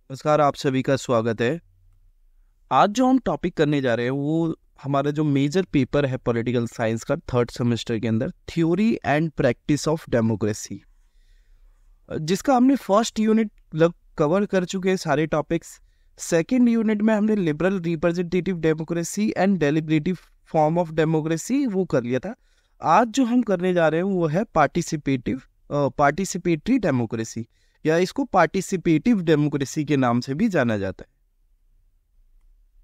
नमस्कार, आप सभी का स्वागत है। आज जो हम टॉपिक करने जा रहे हैं वो हमारा जो मेजर पेपर है पॉलिटिकल साइंस का थर्ड सेमेस्टर के अंदर theory and practice of democracy, जिसका हमने फर्स्ट यूनिट कवर कर चुके हैं सारे टॉपिक्स। सेकंड यूनिट में हमने liberal representative democracy and deliberative form of democracy वो कर लिया था। आज जो हम करने जा रहे हैं वो है पार्टिसिपेटरी डेमोक्रेसी, या इसको पार्टिसिपेटिव डेमोक्रेसी के नाम से भी जाना जाता है।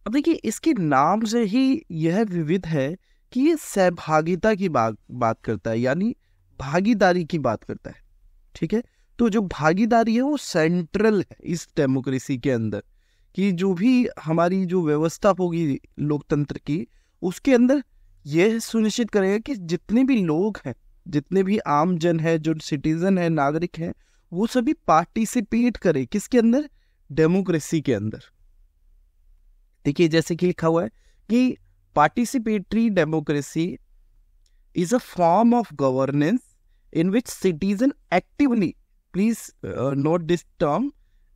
अब देखिए, इसके नाम से ही यह विविध है कि ये सहभागिता की बात करता है, यानी भागीदारी की बात करता है। ठीक है, तो जो भागीदारी है वो सेंट्रल है इस डेमोक्रेसी के अंदर, कि जो भी हमारी जो व्यवस्था होगी लोकतंत्र की, उसके अंदर यह सुनिश्चित करेगा कि जितने भी लोग हैं, जितने भी आम जन है, जो सिटीजन है, नागरिक हैं, वो सभी पार्टिसिपेट करे किसके अंदर, डेमोक्रेसी के अंदर। देखिए, जैसे कि लिखा हुआ है कि participatory democracy is a form of governance in which citizens actively, please note this term,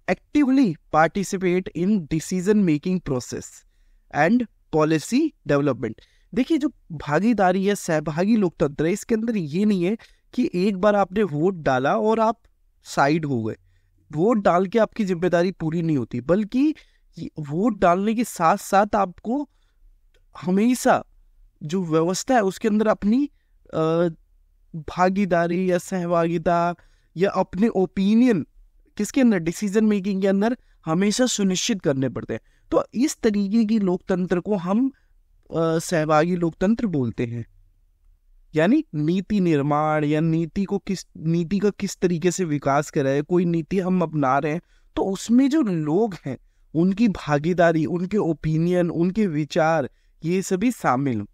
actively participate in decision making process and policy development। देखिए, जो भागीदारी है, सहभागी लोकतंत्र है, इसके अंदर ये नहीं है कि एक बार आपने वोट डाला और आप साइड हो गए। वोट डाल के आपकी जिम्मेदारी पूरी नहीं होती, बल्कि वोट डालने के साथ साथ आपको हमेशा जो व्यवस्था है उसके अंदर अपनी भागीदारी या सहभागिता या अपने ओपिनियन किसके अंदर, डिसीजन मेकिंग के अंदर हमेशा सुनिश्चित करने पड़ते हैं। तो इस तरीके की लोकतंत्र को हम सहभागी लोकतंत्र बोलते हैं। यानी नीति निर्माण या नीति का किस तरीके से विकास कर रहे हैं, कोई नीति हम अपना रहे हैं, तो उसमें जो लोग हैं उनकी भागीदारी, उनके ओपिनियन, उनके विचार, ये सभी शामिल।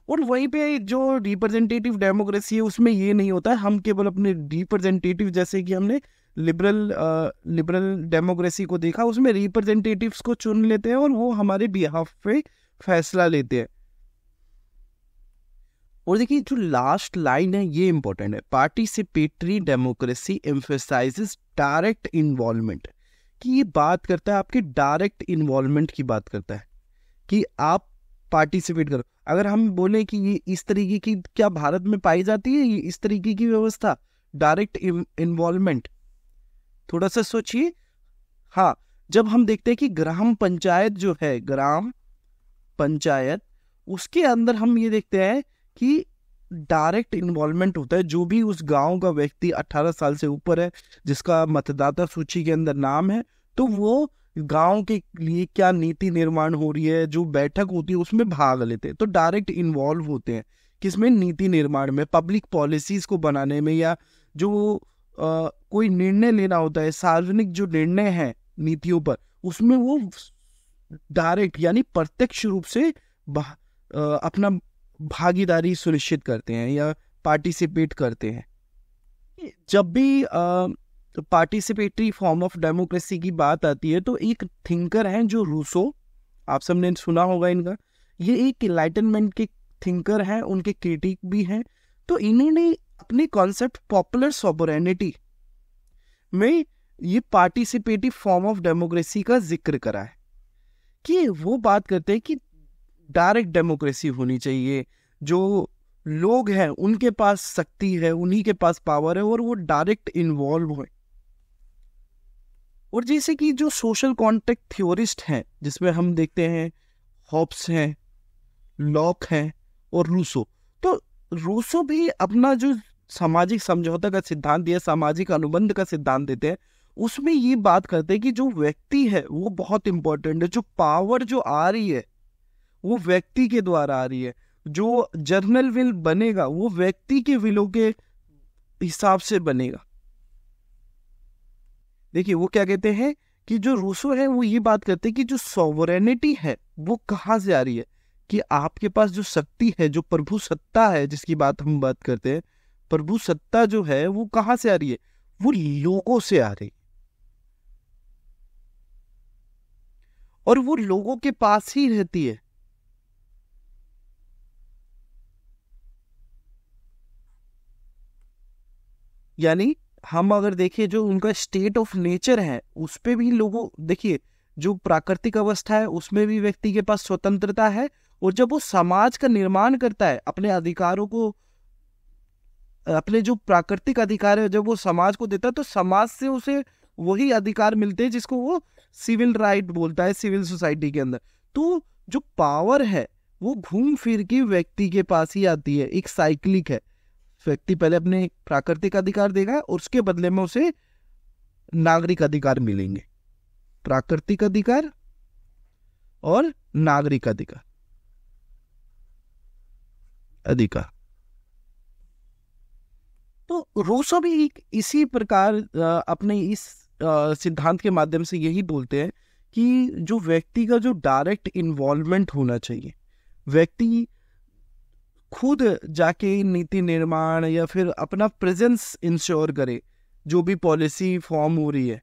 और वहीं पे जो रिप्रेजेंटेटिव डेमोक्रेसी है उसमें ये नहीं होता है, हम केवल अपने रिप्रेजेंटेटिव, जैसे कि हमने लिबरल डेमोक्रेसी को देखा, उसमें रिप्रेजेंटेटिव्स को चुन लेते हैं और वो हमारे बिहाफ पे फैसला लेते हैं। और देखिए, जो लास्ट लाइन है ये इंपॉर्टेंट है, participatory democracy emphasises direct involvement, कि ये बात करता है आपके डायरेक्ट इन्वॉल्वमेंट की बात करता है कि आप पार्टिसिपेट करो। अगर हम बोले कि ये इस तरीके की क्या भारत में पाई जाती है, ये इस तरीके की व्यवस्था, डायरेक्ट इन्वॉल्वमेंट, थोड़ा सा सोचिए। हाँ, जब हम देखते हैं कि ग्राम पंचायत जो है, ग्राम पंचायत, उसके अंदर हम ये देखते हैं कि डायरेक्ट इन्वॉल्वमेंट होता है। जो भी उस गांव का व्यक्ति 18 साल से ऊपर है, जिसका मतदाता सूची के अंदर नाम है, तो वो गांव के लिए क्या नीति निर्माण हो रही है, जो बैठक होती है उसमें भाग लेते हैं। तो डायरेक्ट इन्वॉल्व होते हैं किसमें, नीति निर्माण में, पब्लिक पॉलिसीज को बनाने में, या जो कोई निर्णय लेना होता है, सार्वजनिक जो निर्णय है नीतियों पर, उसमें वो डायरेक्ट यानी प्रत्यक्ष रूप से अपना भागीदारी सुनिश्चित करते हैं या पार्टिसिपेट करते हैं। जब भी पार्टिसिपेटरी फॉर्म ऑफ डेमोक्रेसी की बात आती है तो एक थिंकर हैं जो रूसो, आप सबने सुना होगा इनका, ये एक एनलाइटनमेंट के थिंकर हैं, उनके क्रिटिक भी हैं। तो इन्होंने अपने कॉन्सेप्ट पॉपुलर सॉवरेनिटी में ये पार्टिसिपेटिव फॉर्म ऑफ डेमोक्रेसी का जिक्र करा है, कि वो बात करते हैं कि डायरेक्ट डेमोक्रेसी होनी चाहिए, जो लोग हैं उनके पास शक्ति है, उन्हीं के पास पावर है, और वो डायरेक्ट इन्वॉल्व हो। और जैसे कि जो सोशल कॉन्ट्रैक्ट थ्योरिस्ट हैं, जिसमें हम देखते हैं हॉब्स हैं, लॉक हैं और रूसो, तो रूसो भी अपना जो सामाजिक समझौता का सिद्धांत दिया, सामाजिक अनुबंध का सिद्धांत देते हैं, उसमें ये बात करते हैं कि जो व्यक्ति है वो बहुत इंपॉर्टेंट है, जो पावर जो आ रही है वो व्यक्ति के द्वारा आ रही है, जो जर्नल विल बनेगा वो व्यक्ति के विलों के हिसाब से बनेगा। देखिए, वो क्या कहते हैं कि जो रूसो है वो ये बात करते हैं कि जो सॉवरेनिटी है वो कहाँ से आ रही है, कि आपके पास जो शक्ति है, जो प्रभु सत्ता है, जिसकी हम बात करते हैं, प्रभु सत्ता जो है वो कहाँ से आ रही है, वो लोगों से आ रही है, और वो लोगों के पास ही रहती है। यानी हम अगर देखिए जो उनका स्टेट ऑफ नेचर है उस पे भी लोगों, देखिए जो प्राकृतिक अवस्था है उसमें भी व्यक्ति के पास स्वतंत्रता है, और जब वो समाज का निर्माण करता है अपने अधिकारों को, अपने जो प्राकृतिक अधिकार है जब वो समाज को देता है तो समाज से उसे वही अधिकार मिलते हैं जिसको वो सिविल राइट बोलता है सिविल सोसाइटी के अंदर। तो जो पावर है वो घूम फिर के व्यक्ति के पास ही आती है, एक साइक्लिक है। व्यक्ति पहले अपने प्राकृतिक अधिकार देगा और उसके बदले में उसे नागरिक अधिकार मिलेंगे, प्राकृतिक अधिकार और नागरिक अधिकार। तो रूसो भी इसी प्रकार अपने इस सिद्धांत के माध्यम से यही बोलते हैं कि जो व्यक्ति का जो डायरेक्ट इन्वॉल्वमेंट होना चाहिए, व्यक्ति खुद जाके नीति निर्माण या फिर अपना प्रेजेंस इंश्योर करे, जो भी पॉलिसी फॉर्म हो रही है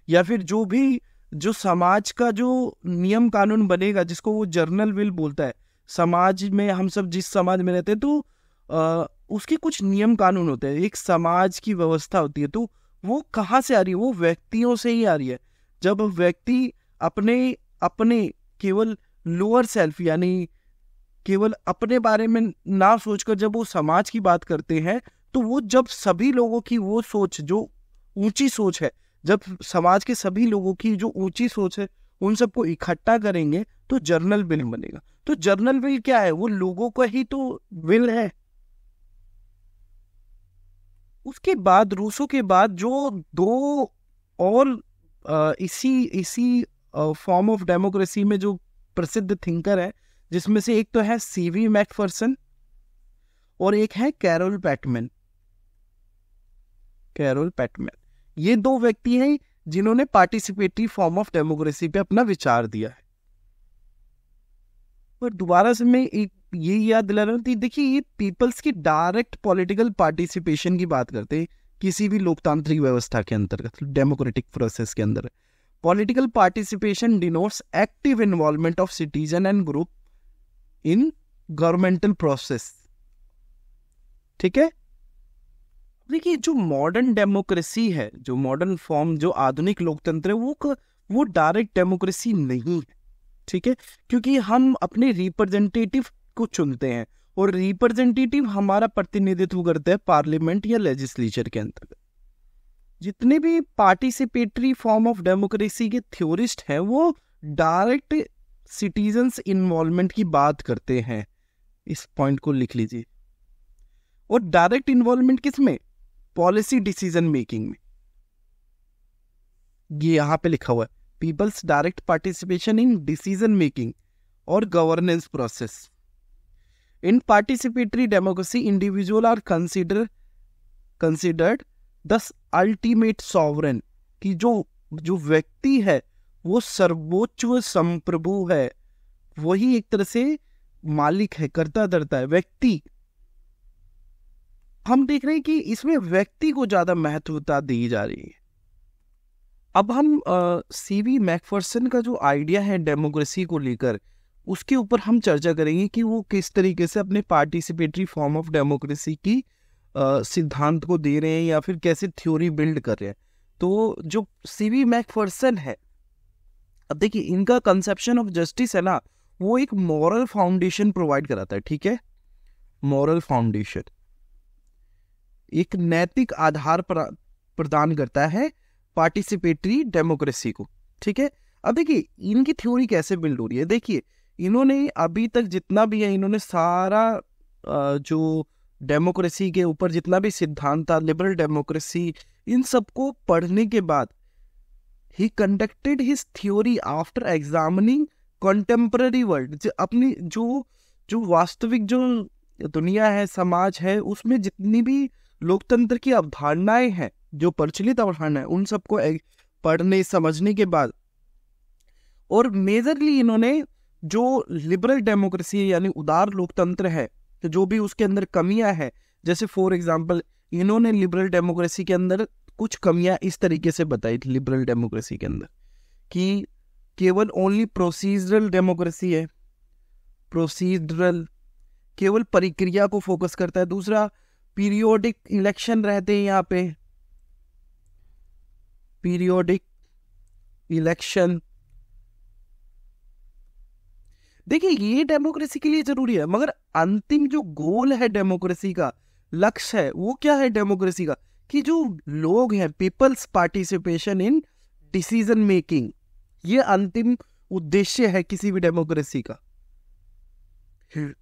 या फिर जो भी जो समाज का जो नियम कानून बनेगा जिसको वो जर्नल विल बोलता है। समाज में हम सब जिस समाज में रहते हैं तो उसके कुछ नियम कानून होते हैं, एक समाज की व्यवस्था होती है। तो वो कहाँ से आ रही है? वो व्यक्तियों से ही आ रही है। जब व्यक्ति अपने अपने केवल लोअर सेल्फ यानी केवल अपने बारे में ना सोचकर जब वो समाज की बात करते हैं तो वो जब सभी लोगों की वो सोच जो ऊंची सोच है, जब समाज के सभी लोगों की जो ऊंची सोच है उन सबको इकट्ठा करेंगे तो जर्नल विल बनेगा। तो जर्नल विल क्या है? वो लोगों का ही तो विल है। उसके बाद रूसो के बाद जो दो और इसी फॉर्म ऑफ डेमोक्रेसी में जो प्रसिद्ध थिंकर है, जिसमें से एक तो है सीवी मैकफर्सन और एक है कैरोल पैटमैन। ये दो व्यक्ति हैं जिन्होंने पार्टिसिपेटरी फॉर्म ऑफ डेमोक्रेसी पे अपना विचार दिया है। पर दोबारा से मैं एक ये याद दिला रहा हूँ, देखिए ये पीपल्स की डायरेक्ट पॉलिटिकल पार्टिसिपेशन की बात करते हैं किसी भी लोकतांत्रिक व्यवस्था के अंतर्गत, डेमोक्रेटिक प्रोसेस के अंदर। Political participation denotes active involvement of citizen and group in governmental process. ठीक है, देखिए जो मॉडर्न डेमोक्रेसी है, जो मॉडर्न फॉर्म, जो आधुनिक लोकतंत्र है, वो डायरेक्ट डेमोक्रेसी नहीं है। ठीक है, क्योंकि हम अपने रिप्रेजेंटेटिव को चुनते हैं और रिप्रेजेंटेटिव हमारा प्रतिनिधित्व करते हैं पार्लियामेंट या लेजिस्लेचर के अंतर्गत। जितने भी पार्टिसिपेटरी फॉर्म ऑफ डेमोक्रेसी के थ्योरिस्ट हैं वो डायरेक्ट सिटीजन्स इन्वॉल्वमेंट की बात करते हैं। इस पॉइंट को लिख लीजिए। और डायरेक्ट इन्वॉल्वमेंट किस में? पॉलिसी डिसीजन मेकिंग में। ये यहां पे लिखा हुआ है, people's direct participation in decision making और governance process. In participatory democracy individual are considered the ultimate sovereign, कि जो व्यक्ति है वो सर्वोच्च संप्रभु है, वही एक तरह से मालिक है, करता धरता है। व्यक्ति, हम देख रहे हैं कि इसमें व्यक्ति को ज्यादा महत्वता दी जा रही है। अब हम सीवी मैकफर्सन का जो आइडिया है डेमोक्रेसी को लेकर, उसके ऊपर हम चर्चा करेंगे कि वो किस तरीके से अपने पार्टिसिपेटरी फॉर्म ऑफ डेमोक्रेसी की सिद्धांत को दे रहे हैं या फिर कैसे थ्योरी बिल्ड कर रहे हैं। तो जो सीवी मैकफर्सन है, अब देखिए इनका कंसेप्शन ऑफ जस्टिस है ना, वो एक मॉरल फाउंडेशन प्रोवाइड कराता है। ठीक है, मॉरल फाउंडेशन एक नैतिक आधार प्रदान करता है पार्टिसिपेटरी डेमोक्रेसी को। ठीक है, अब देखिए इनकी थ्योरी कैसे बिल्ड हो रही है। देखिए इन्होंने अभी तक जितना भी है, इन्होंने सारा जो डेमोक्रेसी के ऊपर जितना भी सिद्धांत था, लिबरल डेमोक्रेसी, इन सबको पढ़ने के बाद ही conducted his theory after examining contemporary world. अपनी जो वास्तविक जो दुनिया है, समाज है, उसमें जितनी भी लोकतंत्र की अवधारणाएं हैं, जो प्रचलित अवधारणाएं, उन सबको पढ़ने समझने के बाद, और मेजरली इन्होंने जो लिबरल डेमोक्रेसी यानी उदार लोकतंत्र है, तो जो भी उसके अंदर कमियां हैं, जैसे फॉर एग्जांपल इन्होंने लिबरल डेमोक्रेसी के अंदर कुछ कमियां इस तरीके से बताई थी लिबरल डेमोक्रेसी के अंदर कि केवल ओनली प्रोसीजरल डेमोक्रेसी है, प्रोसीजरल केवल प्रक्रिया को फोकस करता है। दूसरा, पीरियोडिक इलेक्शन रहते हैं यहाँ पे, पीरियोडिक इलेक्शन। देखिए ये डेमोक्रेसी के लिए जरूरी है, मगर अंतिम जो गोल है डेमोक्रेसी का, लक्ष्य है, वो क्या है डेमोक्रेसी का? कि जो लोग हैं, peoples participation in decision making, ये अंतिम उद्देश्य है किसी भी डेमोक्रेसी का।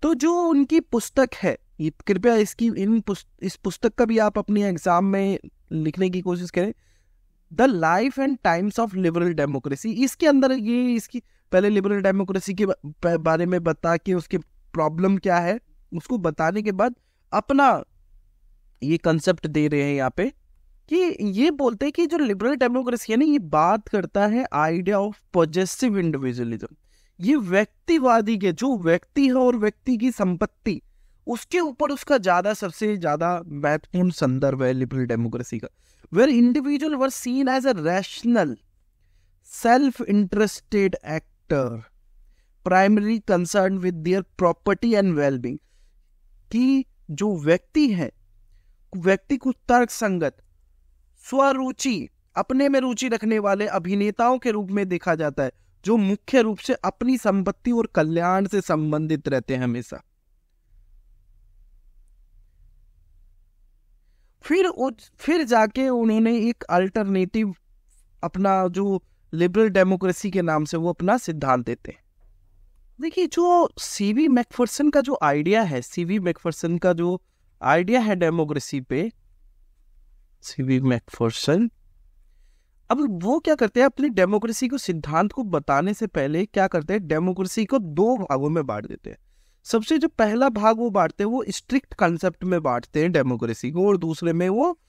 तो जो उनकी पुस्तक है, ये कृपया इस पुस्तक का भी आप अपने एग्जाम में लिखने की कोशिश करें, the life and times of liberal democracy. इसके अंदर ये इसकी पहले लिबरल डेमोक्रेसी के बारे में बता के उसके प्रॉब्लम क्या है उसको बताने के बाद अपना ये कंसेप्ट दे रहे हैं यहाँ पे, कि ये बोलते हैं कि जो लिबरल डेमोक्रेसी है ना, ये बात करता है आइडिया ऑफ पॉजिटिव इंडिविजुअलिज्म। ये व्यक्तिवादी के जो व्यक्ति है और व्यक्ति की संपत्ति, उसके ऊपर उसका सबसे ज्यादा महत्वपूर्ण संदर्भ है लिबरल डेमोक्रेसी का। Where individual were seen as a rational self interested actor primary concern with their property and wellbeing. कि जो व्यक्ति है, व्यक्ति को तर्क संगत, स्वरुचि, अपने में रुचि रखने वाले अभिनेताओं के रूप में देखा जाता है, जो मुख्य रूप से अपनी संपत्ति और कल्याण से संबंधित रहते हैं हमेशा। फिर जाके उन्होंने एक अल्टरनेटिव अपना जो लिबरल डेमोक्रेसी के नाम से वो अपना सिद्धांत देते हैं। देखिए जो सीवी मैकफर्सन का जो आइडिया है, सीवी मैकफर्सन का जो आइडिया है डेमोक्रेसी पे, सीवी मैकफर्सन, अब वो क्या करते हैं, अपनी डेमोक्रेसी को सिद्धांत को बताने से पहले क्या करते हैं, डेमोक्रेसी को दो भागों में बांट देते हैं। सबसे जो पहला भाग वो बांटते हैं, वो स्ट्रिक्ट कंसेप्ट में बांटते हैं डेमोक्रेसी को, और दूसरे में वो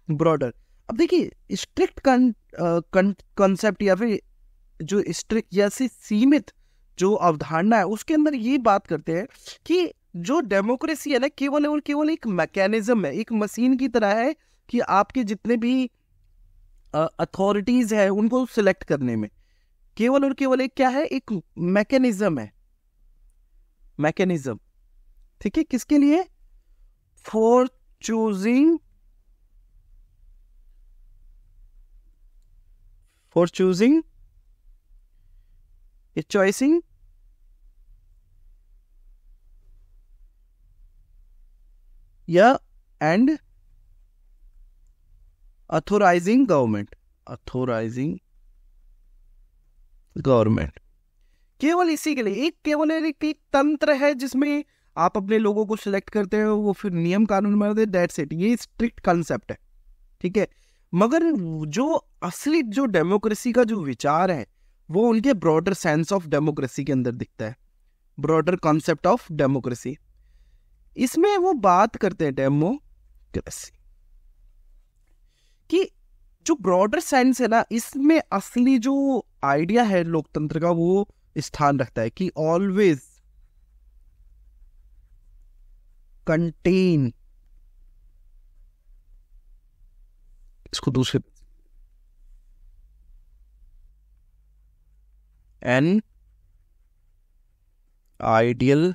ब्रॉडर। अब देखिए स्ट्रिक्ट कंसेप्ट या फिर जो स्ट्रिक्ट या सीमित जो अवधारणा है, उसके अंदर ये बात करते हैं कि जो डेमोक्रेसी है ना, केवल और केवल एक मैकेनिज्म है, एक मशीन की तरह है, कि आपके जितने भी अथॉरिटीज है उनको सिलेक्ट करने में केवल और केवल एक क्या है, एक मैकेनिज्म है, मैकेनिज्म। ठीक है, किसके लिए? फॉर चूजिंग चॉइसिंग या एंड अथोराइजिंग गवर्नमेंट। केवल इसी के लिए केवल एक तंत्र है जिसमें आप अपने लोगों को सिलेक्ट करते हो, वो फिर नियम कानून बनाते, दैट्स इट। ये स्ट्रिक्ट कंसेप्ट है, ठीक है। मगर जो असली जो डेमोक्रेसी का जो विचार है, वो उनके ब्रॉडर सेंस ऑफ डेमोक्रेसी के अंदर दिखता है, ब्रॉडर कॉन्सेप्ट ऑफ डेमोक्रेसी। इसमें वो बात करते हैं डेमोक्रेसी कि जो ब्रॉडर सेंस है ना, इसमें असली जो आइडिया है लोकतंत्र का, वो स्थान रखता है कि ऑलवेज कंटेन, इसको दूसरे, an ideal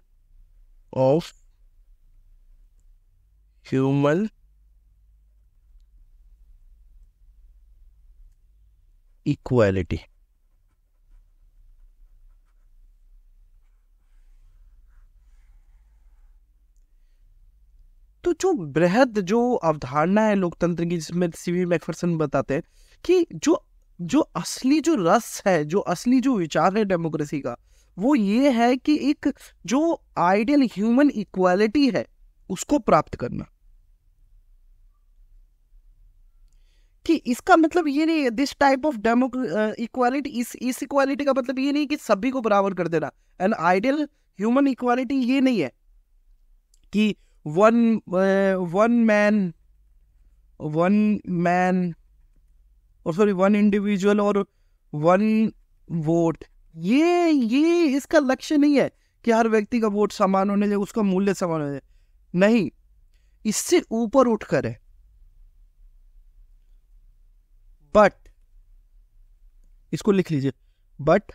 of human equality. तो जो बृहद जो अवधारणा है लोकतंत्र की, जिसमें सीवी मैकफर्सन बताते हैं कि जो असली जो रस है, जो असली जो विचार है डेमोक्रेसी का, वो ये है कि एक जो आइडियल ह्यूमन इक्वालिटी है उसको प्राप्त करना। कि इसका मतलब ये नहीं है, दिस टाइप ऑफ इक्वालिटी, इस इक्वालिटी का मतलब ये नहीं कि सभी को बराबर कर देना। एन आइडियल ह्यूमन इक्वालिटी ये नहीं है कि वन इंडिविजुअल और वन वोट। ये इसका लक्ष्य नहीं है कि हर व्यक्ति का वोट समान होने चाहिए, उसका मूल्य समान होने चाहिए, नहीं, इससे ऊपर उठकर है। बट इसको लिख लीजिए, but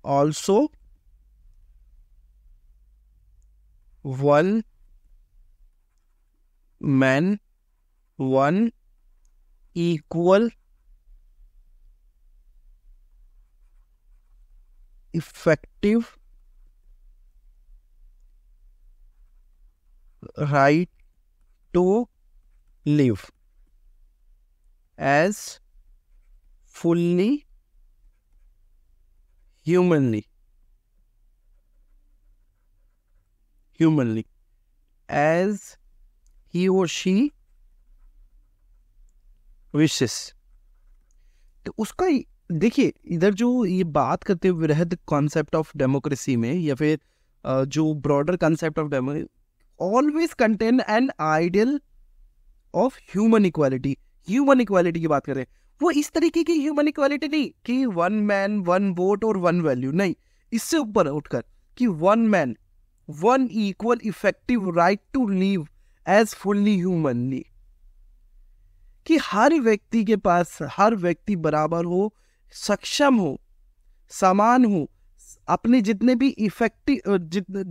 also one man one equal effective right to live as fully humanly as he or she wishes। तो उसका देखिए, इधर जो ये बात करते हैं वृहद कॉन्सेप्ट ऑफ डेमोक्रेसी में, या फिर जो broader concept of democracy, always contain an ideal of human equality. Human equality की बात कर रहे हैं, वो इस तरीके की ह्यूमन इक्वालिटी नहीं कि वन मैन वन वोट और वन वैल्यू, नहीं, इससे ऊपर उठकर कि one man one equal effective right to live as fully humanly, कि हर व्यक्ति के पास, हर व्यक्ति बराबर हो, सक्षम हो, समान हो, अपने जितने भी इफेक्टिव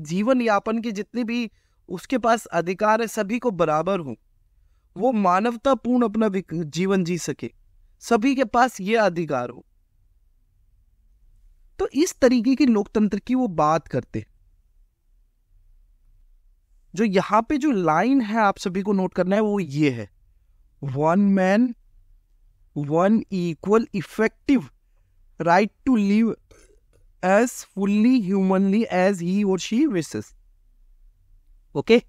जीवन यापन के जितने भी उसके पास अधिकार है सभी को बराबर हो, वो मानवतापूर्ण अपना जीवन जी सके, सभी के पास ये अधिकार हो। तो इस तरीके की लोकतंत्र की वो बात करते। जो यहां पे जो लाइन है आप सभी को नोट करना है वो ये है, one man one equal effective right to live as fully humanly as he और शी विशेस। ओके।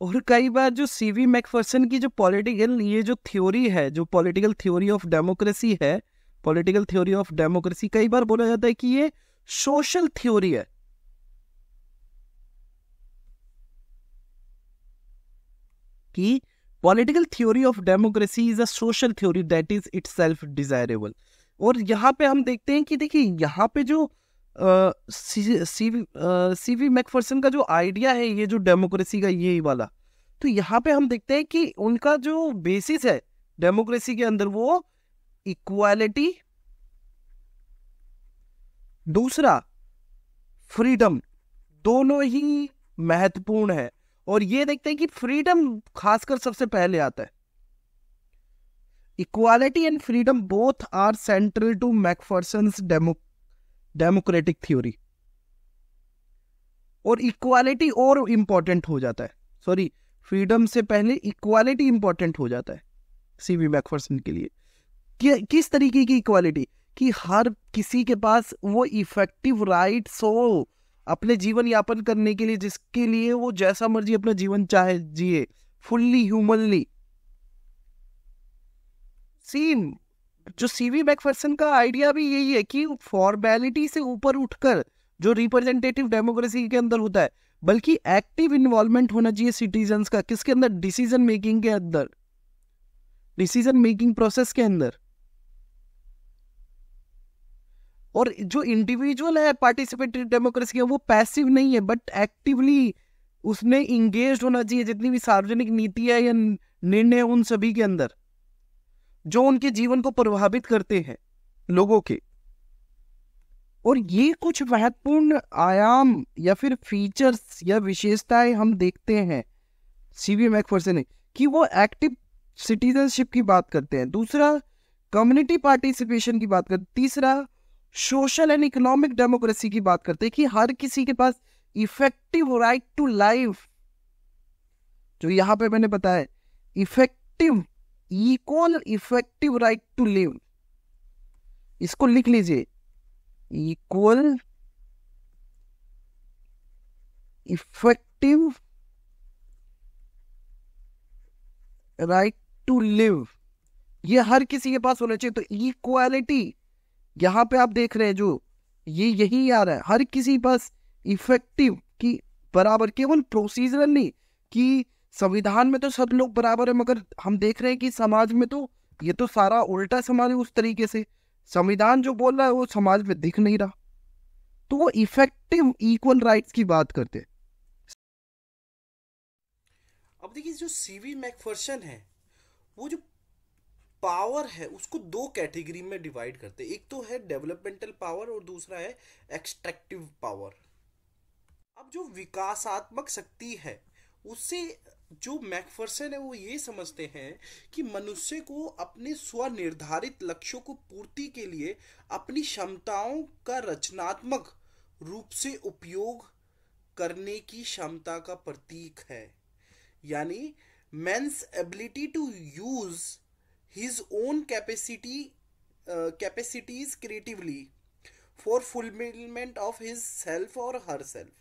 और कई बार जो सीवी मैकफर्सन की जो पॉलिटिकल ये जो थ्योरी है, जो पॉलिटिकल थ्योरी ऑफ डेमोक्रेसी है, पॉलिटिकल थ्योरी ऑफ डेमोक्रेसी, कई बार बोला जाता है कि ये सोशल थ्योरी है, कि political theory of democracy is a social theory that is itself desirable. और यहाँ पे हम देखते हैं कि देखिए यहाँ पे जो सीवी मैकफर्सन का जो आइडिया है ये जो डेमोक्रेसी का ये वाला, तो यहाँ पे हम देखते हैं कि उनका जो बेसिस है डेमोक्रेसी के अंदर वो इक्वालिटी, दूसरा फ्रीडम, दोनों ही महत्वपूर्ण है। और ये देखते हैं कि फ्रीडम खासकर सबसे पहले आता है। Equality and freedom both are central to Macpherson's democratic theory. और इक्वालिटी और इंपॉर्टेंट हो जाता है, सॉरी, फ्रीडम से पहले इक्वालिटी इंपॉर्टेंट हो जाता है सीवी मैकफर्सन के लिए। किस तरीके की इक्वालिटी? कि हर किसी के पास वो इफेक्टिव राइट्स हो अपने जीवन यापन करने के लिए, जिसके लिए वो जैसा मर्जी अपना जीवन चाहे जिए, फुल्ली ह्यूमनली। सीन जो सीवी मैकफर्सन का आइडिया भी यही है कि फॉर्मेलिटी से ऊपर उठकर जो रिप्रेजेंटेटिव डेमोक्रेसी के अंदर होता है, बल्कि एक्टिव इन्वॉल्वमेंट होना चाहिए सिटीजन्स का। किसके अंदर? डिसीजन मेकिंग के अंदर, डिसीजन मेकिंग प्रोसेस के अंदर। और जो इंडिविजुअल है पार्टिसिपेटरी डेमोक्रेसी का, वो पैसिव नहीं है बट एक्टिवली उसने इंगेज होना चाहिए जितनी भी सार्वजनिक नीतियां या निर्णय उन सभी के अंदर जो उनके जीवन को प्रभावित करते हैं लोगों के। और ये कुछ महत्वपूर्ण आयाम या फिर फीचर्स या विशेषताएं हम देखते हैं सीवी मैकफर्सन ने, कि वो एक्टिव सिटीजनशिप की बात करते हैं, दूसरा कम्युनिटी पार्टिसिपेशन की बात करते हैं, तीसरा सोशल एंड इकोनॉमिक डेमोक्रेसी की बात करते हैं कि हर किसी के पास इफेक्टिव राइट टू लाइफ, जो यहां पे मैंने बताया effective equal effective right to live, इसको लिख लीजिए, equal effective right to live, ये हर किसी के पास होना चाहिए। तो इक्वालिटी यहां पे आप देख रहे हैं जो ये यही आ रहा है, हर किसी पास इफेक्टिव की बराबर, केवल प्रोसीजरल नहीं कि संविधान में तो सब लोग बराबर है, मगर हम देख रहे हैं कि समाज में तो ये तो सारा उल्टा समाज है, उस तरीके से संविधान जो बोल रहा है वो समाज में दिख नहीं रहा। तो वो इफेक्टिव इक्वल राइट्स की बात करते हैं। अब देखिए जो सीवी मैकफर्सन है वो जो पावर है उसको दो कैटेगरी में डिवाइड करते हैं, एक तो है डेवलपमेंटल पावर और दूसरा है एक्सट्रैक्टिव पावर। अब जो विकासात्मक शक्ति है उससे जो मैकफर्सन है वो ये समझते हैं कि मनुष्य को अपने स्वनिर्धारित लक्ष्यों को पूर्ति के लिए अपनी क्षमताओं का रचनात्मक रूप से उपयोग करने की क्षमता का प्रतीक है। यानी man's ability to use his own capacities creatively for fulfilment of his self और हर सेल्फ।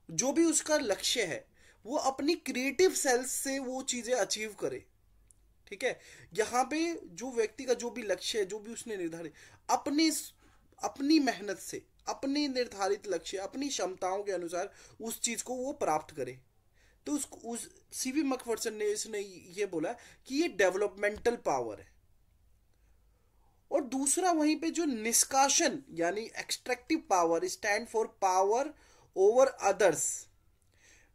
जो भी उसका लक्ष्य है वो अपनी क्रिएटिव सेल्फ से वो चीजें अचीव करे। ठीक है, यहाँ पे जो व्यक्ति का जो भी लक्ष्य है, जो भी उसने निर्धारित, अपनी अपनी मेहनत से अपनी निर्धारित लक्ष्य अपनी क्षमताओं के अनुसार उस चीज को वो प्राप्त करे। तो उस सीवी मैकफर्सन ने इसने ये बोला कि ये डेवलपमेंटल पावर है। और दूसरा वहीं पे जो निष्कासन यानी extractive power stand for power over others,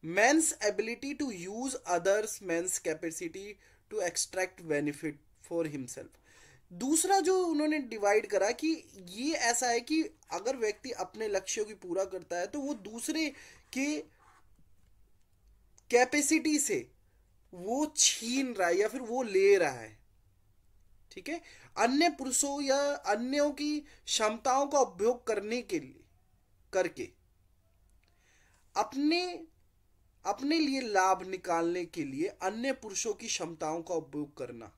man's ability to use others, man's capacity to extract benefit for himself. दूसरा जो उन्होंने डिवाइड करा कि ये ऐसा है कि अगर व्यक्ति अपने लक्ष्यों की पूरा करता है तो वो दूसरे के कैपेसिटी से वो छीन रहा है या फिर वो ले रहा है। ठीक है, अन्य पुरुषों या अन्यों की क्षमताओं का उपयोग करने के लिए करके अपने अपने लिए लाभ निकालने के लिए अन्य पुरुषों की क्षमताओं का उपयोग करना,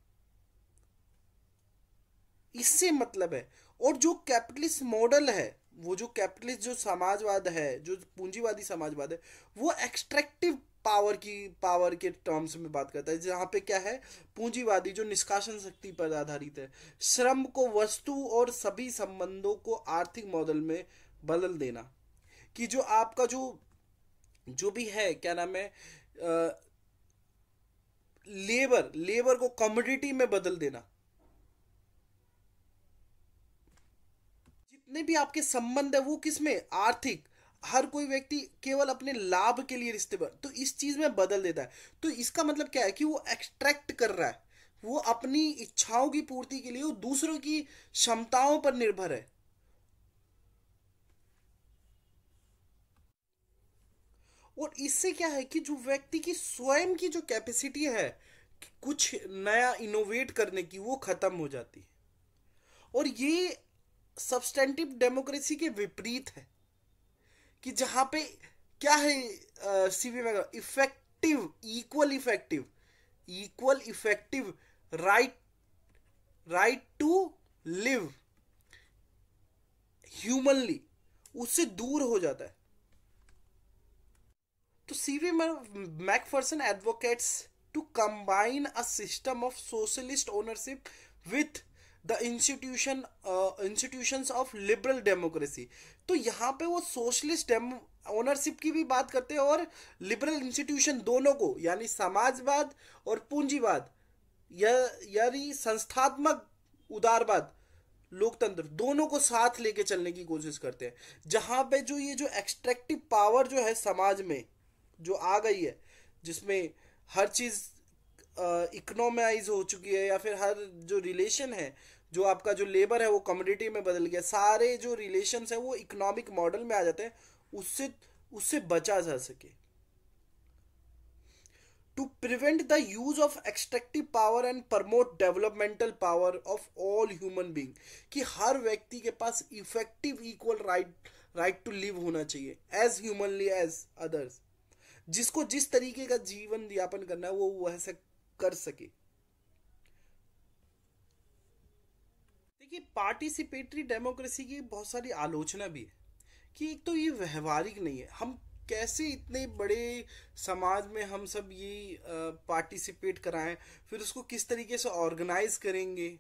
इससे मतलब है। और जो कैपिटलिस्ट मॉडल है, वो जो कैपिटलिस्ट जो समाजवाद है, जो पूंजीवादी समाजवाद है, वो एक्सट्रैक्टिव पावर के टर्म्स में बात करता है। जहाँ पे क्या है, पूंजीवादी जो निष्कासन शक्ति पर आधारित है, श्रम को वस्तु और सभी संबंधों को आर्थिक मॉडल में बदल देना। कि जो आपका जो भी है, क्या नाम है, लेबर को कमोडिटी में बदल देना। जितने भी आपके संबंध है वो किसमें, आर्थिक, हर कोई व्यक्ति केवल अपने लाभ के लिए रिश्ते पर, तो इस चीज में बदल देता है। तो इसका मतलब क्या है कि वो एक्सट्रैक्ट कर रहा है, वो अपनी इच्छाओं की पूर्ति के लिए वो दूसरों की क्षमताओं पर निर्भर है। और इससे क्या है कि जो व्यक्ति की स्वयं की जो कैपेसिटी है कुछ नया इनोवेट करने की, वो खत्म हो जाती है। और ये सब्सटेंटिव डेमोक्रेसी के विपरीत है कि जहां पे क्या है, सीवी में effective equal effective right to live humanly, उससे दूर हो जाता है। तो CV Macpherson advocates to combine a system of socialist ownership with the institutions of liberal democracy. तो यहाँ पे वो सोशलिस्ट ओनरशिप की भी बात करते हैं और लिबरल इंस्टीट्यूशन दोनों को, यानी समाजवाद और पूंजीवाद, यानी संस्थात्मक उदारवाद, लोकतंत्र, दोनों को साथ लेके चलने की कोशिश करते हैं। जहां पे जो ये जो एक्सट्रैक्टिव पावर जो है समाज में जो आ गई है, जिसमें हर चीज इकोनॉमाइज हो चुकी है, या फिर हर जो रिलेशन है, जो आपका जो लेबर है वो कम्युनिटी में बदल गया, सारे जो रिलेशंस है वो इकोनॉमिक मॉडल में आ जाते हैं, उससे उससे बचा जा सके। To prevent the use of extractive power and promote developmental power of all human being, कि हर व्यक्ति के पास effective equal right to live होना चाहिए एज ह्यूमनली एज अदर्स। जिसको जिस तरीके का जीवन यापन करना है वो वैसे कर सके। देखिए, पार्टिसिपेटरी डेमोक्रेसी की बहुत सारी आलोचना भी है कि एक तो ये व्यवहारिक नहीं है। हम कैसे इतने बड़े समाज में हम सब ये पार्टिसिपेट कराएं, फिर उसको किस तरीके से ऑर्गेनाइज करेंगे।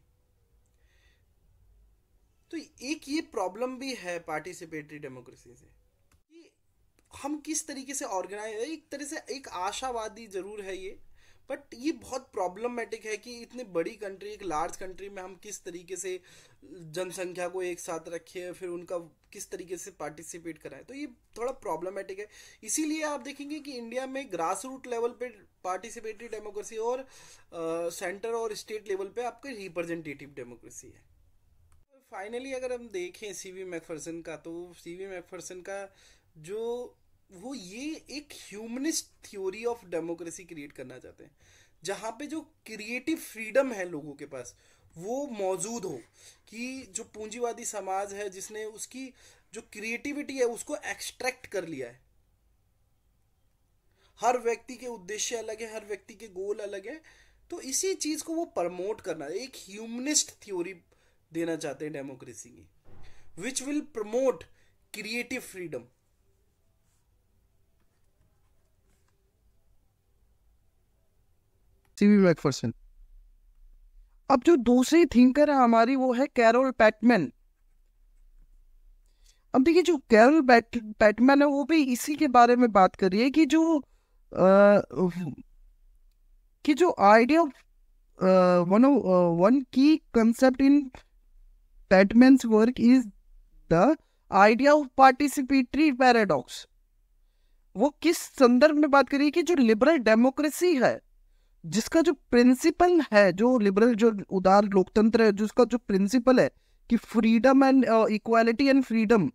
तो एक ये प्रॉब्लम भी है पार्टिसिपेटरी डेमोक्रेसी से कि हम किस तरीके से ऑर्गेनाइज, एक तरह से एक आशावादी जरूर है ये, बट ये बहुत प्रॉब्लमेटिक है कि इतनी बड़ी कंट्री, एक लार्ज कंट्री में हम किस तरीके से जनसंख्या को एक साथ रखें, फिर उनका किस तरीके से पार्टिसिपेट कराएं। तो ये थोड़ा प्रॉब्लमेटिक है। इसीलिए आप देखेंगे कि इंडिया में ग्रास रूट लेवल पे पार्टिसिपेटरी डेमोक्रेसी और सेंटर और स्टेट लेवल पे आपके रिप्रेजेंटेटिव डेमोक्रेसी है। फाइनली अगर हम देखें सीवी मैकफर्सन का, तो सीवी मैकफर्सन का जो वो ये एक humanist theory of democracy create करना चाहते हैं, जहाँ पे जो क्रिएटिव फ्रीडम है लोगों के पास वो मौजूद हो। कि जो पूंजीवादी समाज है जिसने उसकी जो क्रिएटिविटी है उसको एक्सट्रैक्ट कर लिया है, हर व्यक्ति के उद्देश्य अलग है, हर व्यक्ति के गोल अलग है, तो इसी चीज को वो प्रमोट करना है, एक ह्यूमनिस्ट थ्योरी देना चाहते हैं डेमोक्रेसी की, which will promote creative freedom. CV McPherson. अब जो दूसरी थिंकर है हमारी वो है कैरोल पैटमैन। अब देखिए जो कैरोल पैटमैन है वो भी इसी के बारे में बात कर रही है कि जो आइडिया ऑफ वन की concept in Pateman's work is the idea of participatory paradox. वो किस संदर्भ में बात करिए कि जो लिबरल डेमोक्रेसी है जिसका जो प्रिंसिपल है, जो लिबरल जो उदार लोकतंत्र है जिसका जो प्रिंसिपल है कि freedom and equality and freedom,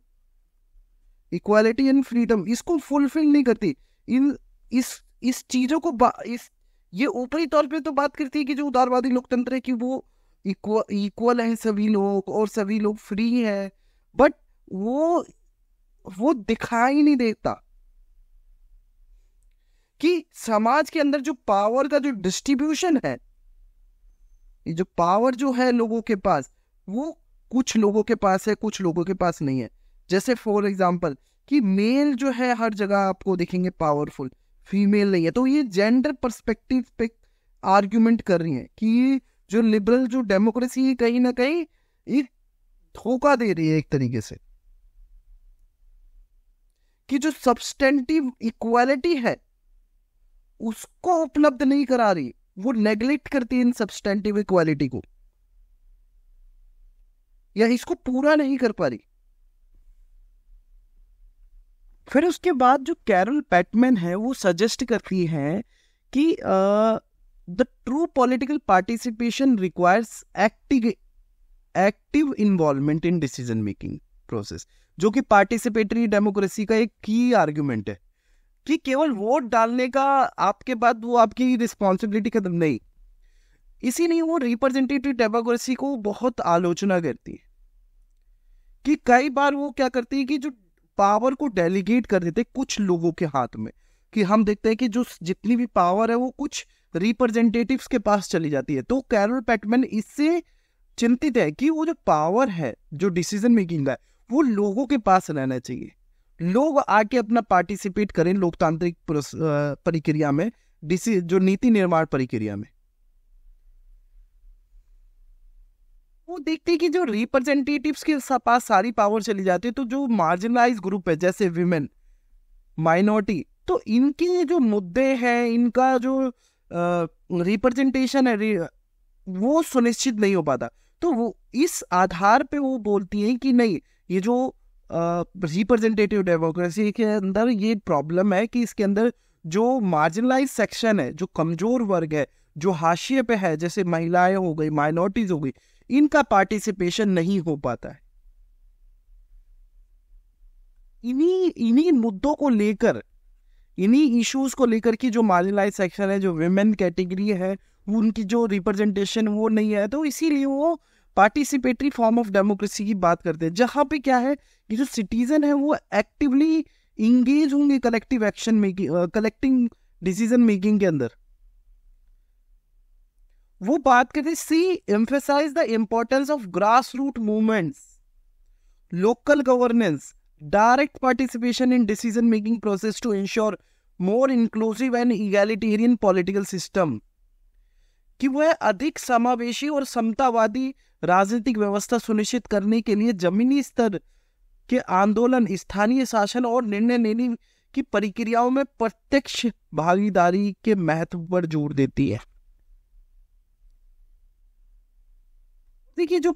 equality and freedom इसको फुलफिल नहीं करती। इन इस चीजों को ये ऊपरी तौर पे तो बात करती है कि जो उदारवादी लोकतंत्र है कि वो इक्वल है सभी लोग और सभी लोग फ्री है, बट वो दिखाई नहीं देता कि समाज के अंदर जो पावर का जो डिस्ट्रीब्यूशन है, ये जो पावर जो है लोगों के पास, वो कुछ लोगों के पास है, कुछ लोगों के पास नहीं है। जैसे फॉर एग्जांपल कि मेल जो है हर जगह आपको देखेंगे पावरफुल, फीमेल नहीं है। तो ये जेंडर पर्सपेक्टिव पे आर्ग्यूमेंट कर रही है कि जो लिबरल जो डेमोक्रेसी है कहीं ना कहीं एक धोखा दे रही है एक तरीके से, कि जो सब्सटेंटिव इक्वालिटी है उसको उपलब्ध नहीं करा रही, वो नेग्लेक्ट करती है इन सब्सटेंटिव इक्वालिटी को, या इसको पूरा नहीं कर पा रही। फिर उसके बाद जो कैरोल पैटमैन है वो सजेस्ट करती है कि the true political participation requires active involvement in decision making process, जो कि पार्टिसिपेटरी डेमोक्रेसी का एक की आर्ग्यूमेंट है कि केवल वोट डालने का आपके बाद वो आपकी रिस्पॉन्सिबिलिटी खत्म नहीं। इसीलिए वो रिप्रेजेंटेटिव डेमोक्रेसी को बहुत आलोचना करती है कि कई बार वो क्या करती है कि जो पावर को डेलीगेट कर देते कुछ लोगों के हाथ में, कि हम देखते हैं कि जो जितनी भी पावर है वो कुछ रिप्रेजेंटेटिव्स के पास चली जाती है। तो कैरोल पैटमैन इससे चिंतित है कि वो जो पावर है जो डिसीजन मेकिंग का है वो लोगों के पास रहना चाहिए, लोग आके अपना पार्टिसिपेट करें लोकतांत्रिक प्रक्रिया में, जो नीति निर्माण प्रक्रिया में। वो देखते हैं कि जो रिप्रेजेंटेटिव्स के पास सारी पावर चली जाती है, तो जो मार्जिनलाइज ग्रुप है जैसे विमेन, माइनॉरिटी, तो इनके जो मुद्दे हैं, इनका जो रिप्रेजेंटेशन है वो सुनिश्चित नहीं हो पाता। तो वो इस आधार पे वो बोलती हैं कि नहीं, ये जो रिप्रेजेंटेटिव डेमोक्रेसी के अंदर ये प्रॉब्लम है कि इसके अंदर जो मार्जिनलाइज सेक्शन है, जो कमजोर वर्ग है, जो हाशिए पे है, जैसे महिलाएं हो गई, माइनॉरिटीज हो गई, इनका पार्टिसिपेशन नहीं हो पाता है। इन्हीं मुद्दों को लेकर, इन्हीं इश्यूज को लेकर कि जो मार्जिनलाइज सेक्शन है, जो विमेन कैटेगरी है, उनकी जो रिप्रेजेंटेशन वो नहीं है, तो इसीलिए वो पार्टिसिपेटरी फॉर्म ऑफ डेमोक्रेसी की बात करते हैं, जहां पे क्या है कि जो सिटीजन है वो एक्टिवली इंगेज होंगे collective action making, collecting decision making के अंदर। वो बात करते she emphasize the importance of grass root movements, local governance, direct participation in decision making process to ensure more inclusive and egalitarian political system, कि वह अधिक समावेशी और समतावादी राजनीतिक व्यवस्था सुनिश्चित करने के लिए जमीनी स्तर के आंदोलन, स्थानीय शासन और निर्णय लेने की प्रक्रियाओं में प्रत्यक्ष भागीदारी के महत्व पर जोर देती है। देखिए जो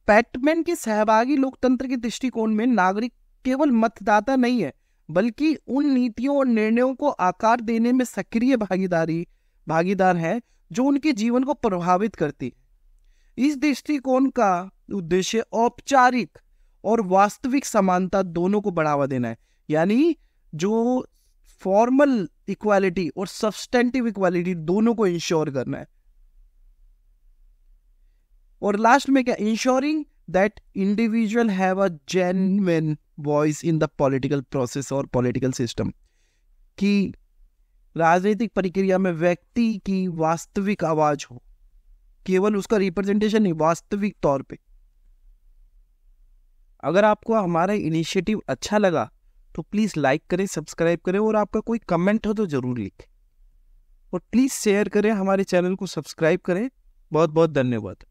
पैटमैन के सहभागी लोकतंत्र के दृष्टिकोण में नागरिक केवल मतदाता नहीं है, बल्कि उन नीतियों और निर्णयों को आकार देने में सक्रिय भागीदार है जो उनके जीवन को प्रभावित करती है। इस दृष्टिकोण का उद्देश्य औपचारिक और वास्तविक समानता दोनों को बढ़ावा देना है। यानी जो फॉर्मल इक्वालिटी और सब्सटेंटिव इक्वालिटी दोनों को इंश्योर करना है। और लास्ट में क्या, ensuring that individual have a genuine voice in the political process और पॉलिटिकल सिस्टम, कि राजनीतिक प्रक्रिया में व्यक्ति की वास्तविक आवाज हो, केवल उसका रिप्रेजेंटेशन नहीं, वास्तविक तौर पे। अगर आपको हमारा इनिशिएटिव अच्छा लगा तो प्लीज लाइक करें, सब्सक्राइब करें, और आपका कोई कमेंट हो तो जरूर लिखें, और प्लीज शेयर करें, हमारे चैनल को सब्सक्राइब करें। बहुत बहुत धन्यवाद।